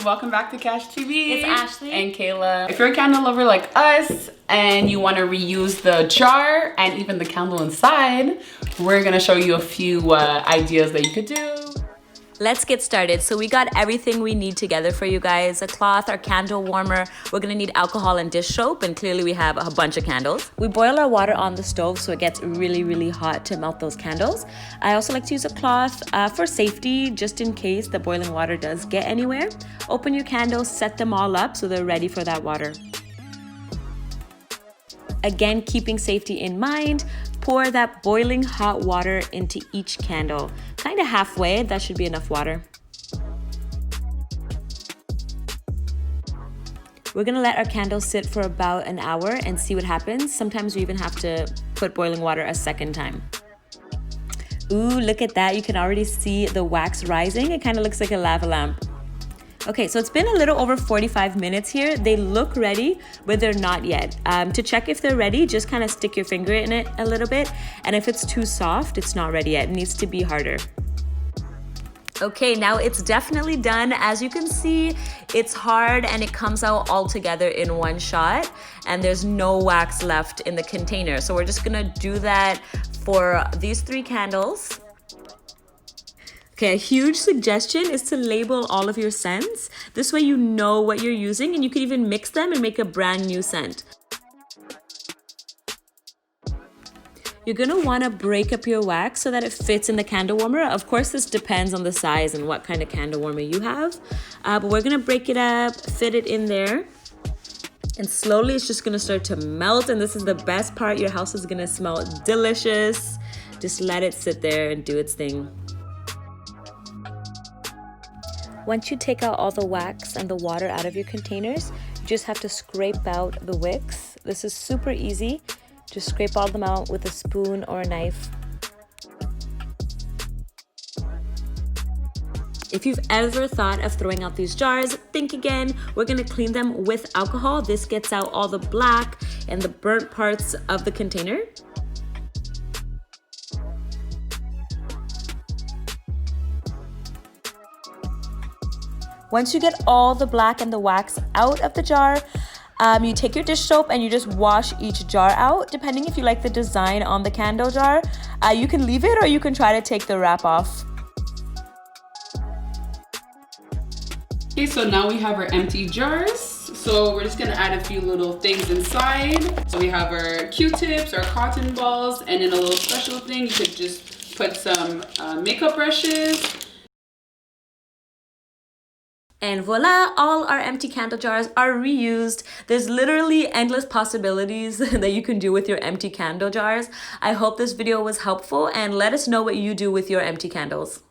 welcome back to Cash TV. It's Ashley and Kayla. If you're a candle lover like us and you want to reuse the jar and even the candle inside, we're gonna show you a few ideas that you could do. Let's get started. So we got everything we need together for you guys. A cloth, our candle warmer. We're gonna need alcohol and dish soap, and clearly we have a bunch of candles. We boil our water on the stove so it gets really, really hot to melt those candles. I also like to use a cloth for safety, just in case the boiling water does get anywhere. Open your candles, set them all up so they're ready for that water. Again, keeping safety in mind, pour that boiling hot water into each candle. Kind of halfway, that should be enough water. We're gonna let our candles sit for about an hour and see what happens. Sometimes we even have to put boiling water a second time. Ooh, look at that. You can already see the wax rising. It kind of looks like a lava lamp. Okay, so it's been a little over 45 minutes here. They look ready, but they're not yet. To check if they're ready, just kind of stick your finger in it a little bit. And if it's too soft, it's not ready yet. It needs to be harder. Okay, now it's definitely done. As you can see, it's hard and it comes out all together in one shot, and there's no wax left in the container. So we're just gonna do that for these 3 candles. Okay, a huge suggestion is to label all of your scents. This way you know what you're using, and you can even mix them and make a brand new scent. You're gonna wanna break up your wax so that it fits in the candle warmer. Of course, this depends on the size and what kind of candle warmer you have. But we're gonna break it up, fit it in there. And slowly it's just gonna start to melt, and this is the best part. Your house is gonna smell delicious. Just let it sit there and do its thing. Once you take out all the wax and the water out of your containers, you just have to scrape out the wicks. This is super easy. Just scrape all them out with a spoon or a knife. If you've ever thought of throwing out these jars, think again. We're gonna clean them with alcohol. This gets out all the black and the burnt parts of the container. Once you get all the black and the wax out of the jar, you take your dish soap and you just wash each jar out. Depending if you like the design on the candle jar, you can leave it or you can try to take the wrap off. Okay, so now we have our empty jars. So we're just gonna add a few little things inside. So we have our Q-tips, our cotton balls, and in a little special thing, you could just put some makeup brushes. And voila, all our empty candle jars are reused. There's literally endless possibilities that you can do with your empty candle jars. I hope this video was helpful, and let us know what you do with your empty candles.